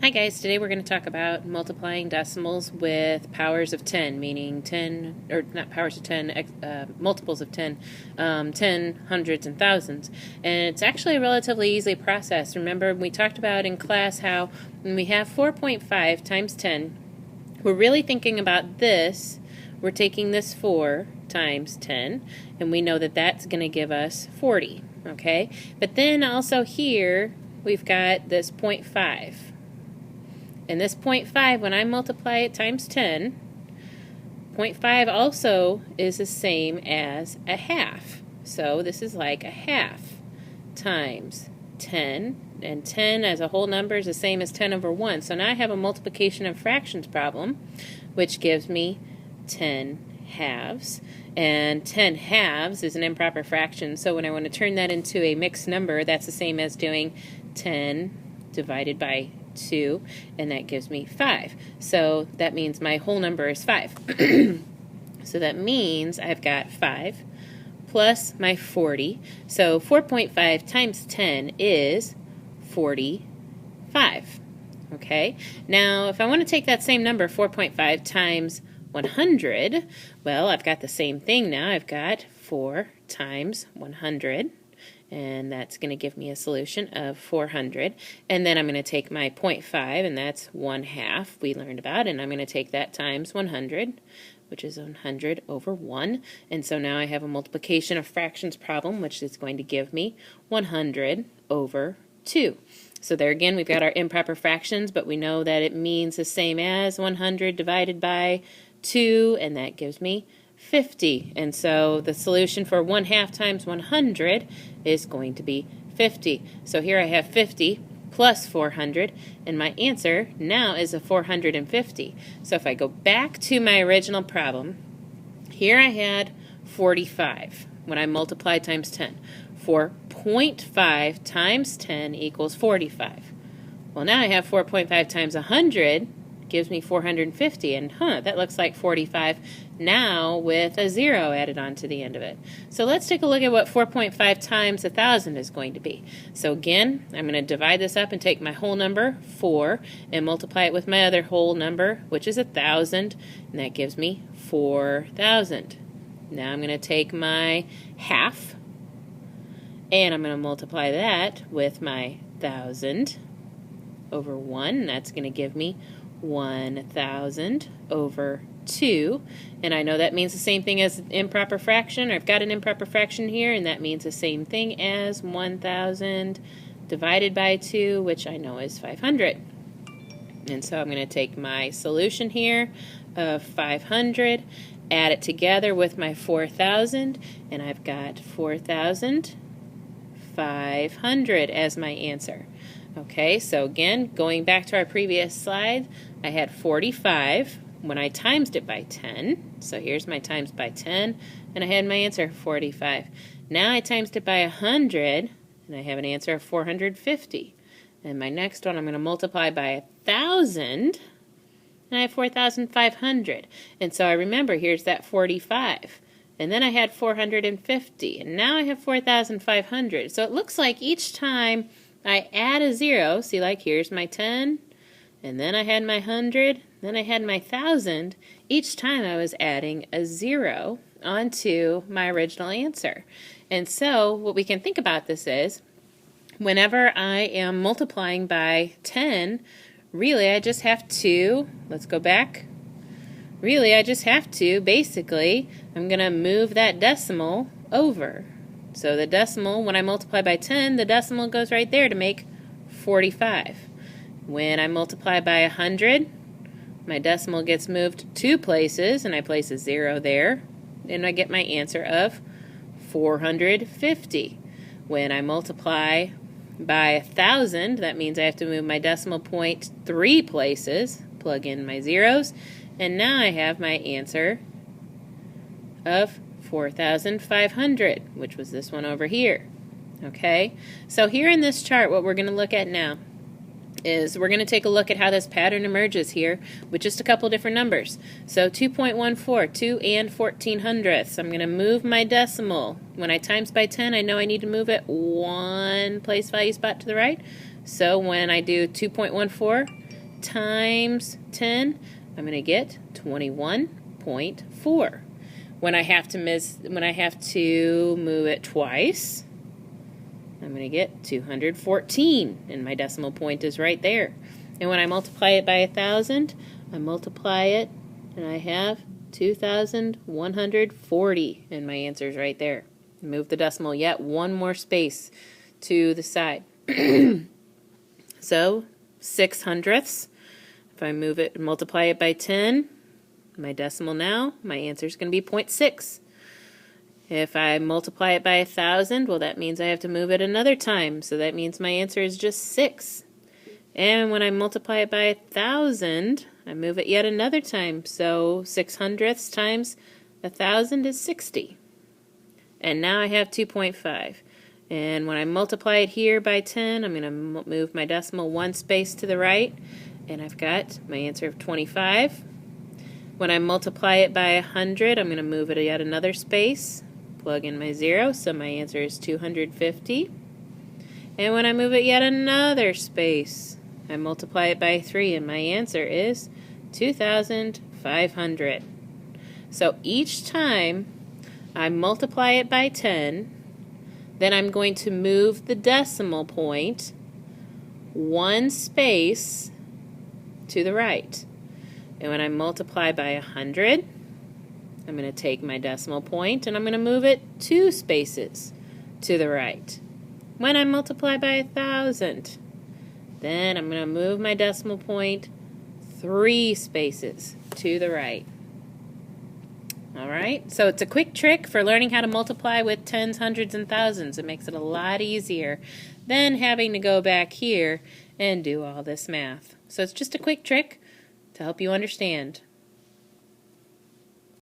Hi guys, today we're going to talk about multiplying decimals with powers of 10, meaning 10, or not powers of 10, multiples of 10, 10, hundreds, and thousands. And it's actually a relatively easy process. Remember, we talked about in class how when we have 4.5 times 10, we're really thinking about this. We're taking this 4 times 10, and we know that that's going to give us 40, okay? But then also here, we've got this 0.5. And this 0.5, when I multiply it times 10, 0.5 also is the same as a half. So this is like a half times 10. And 10 as a whole number is the same as 10 over 1. So now I have a multiplication of fractions problem, which gives me 10 halves. And 10 halves is an improper fraction. So when I want to turn that into a mixed number, that's the same as doing 10 divided by 2, and that gives me 5. So that means my whole number is 5. So that means I've got 5 plus my 40. So 4.5 times 10 is 45. Okay? Now, if I want to take that same number, 4.5 times 100, well, I've got the same thing now. I've got 4 times 100. And that's going to give me a solution of 400. And then I'm going to take my 0.5, and that's 1/2 we learned about, and I'm going to take that times 100, which is 100 over 1. And so now I have a multiplication of fractions problem, which is going to give me 100 over 2. So there again, we've got our improper fractions, but we know that it means the same as 100 divided by 2, and that gives me 50. And so the solution for 1/2 times 100 is going to be 50. So here I have 50 plus 400, and my answer now is a 450. So if I go back to my original problem, here I had 45 when I multiplied times 10. 4.5 times 10 equals 45. Well, now I have 4.5 times 100 gives me 450, and that looks like 45 now with a 0 added on to the end of it. So let's take a look at what 4.5 times 1,000 is going to be. So again, I'm going to divide this up and take my whole number, 4, and multiply it with my other whole number, which is 1,000, and that gives me 4,000. Now I'm going to take my half, and I'm going to multiply that with my 1,000 over 1, and that's going to give me 1,000 over 2, and I know that means the same thing as improper fraction. I've got an improper fraction here, and that means the same thing as 1,000 divided by 2, which I know is 500. And so I'm going to take my solution here of 500, add it together with my 4,000, and I've got 4,500 as my answer. Okay, so again, going back to our previous slide, I had 45 when I times it by 10. So here's my times by 10, and I had my answer 45. Now I times it by 100, and I have an answer of 450. And my next one I'm going to multiply by 1,000, and I have 4,500. And so I remember here's that 45. And then I had 450, and now I have 4,500. So it looks like each time I add a 0, see, like here's my 10, and then I had my 100, then I had my 1,000. Each time I was adding a 0 onto my original answer. And so what we can think about this is, whenever I am multiplying by 10, really I just have to, let's go back, really I just have to, basically, I'm going to move that decimal over. So the decimal, when I multiply by 10, the decimal goes right there to make 45. When I multiply by 100, my decimal gets moved 2 places, and I place a 0 there, and I get my answer of 450. When I multiply by 1,000, that means I have to move my decimal point 3 places, plug in my zeros, and now I have my answer of 4,500, which was this one over here. Okay, so here in this chart, what we're going to look at now is we're going to take a look at how this pattern emerges here with just a couple different numbers. So 2.14, 2 and 1400ths. I'm going to move my decimal. When I times by 10, I know I need to move it 1 place value spot to the right. So when I do 2.14, times 10, I'm going to get 21.4. When I have to move it twice, I'm going to get 214, and my decimal point is right there. And when I multiply it by 1,000, I multiply it, and I have 2,140, and my answer is right there. Move the decimal yet one more space to the side. So 6/100ths. If I move it and multiply it by 10, my decimal now, my answer is going to be 0.6. If I multiply it by 1,000, well, that means I have to move it another time, so that means my answer is just 6. And when I multiply it by 1,000, I move it yet another time, so 6/100ths times 1,000 is 60. And now I have 2.5. And when I multiply it here by 10, I'm going to move my decimal one space to the right, and I've got my answer of 25. When I multiply it by 100, I'm going to move it yet another space, plug in my 0, so my answer is 250. And when I move it yet another space, I multiply it by 3, and my answer is 2,500. So each time I multiply it by 10, then I'm going to move the decimal point one space to the right. And when I multiply by 100, I'm going to take my decimal point and I'm going to move it 2 spaces to the right. When I multiply by 1,000, then I'm going to move my decimal point 3 spaces to the right. Alright, so it's a quick trick for learning how to multiply with tens, hundreds, and thousands. It makes it a lot easier than having to go back here and do all this math. So it's just a quick trick to help you understand.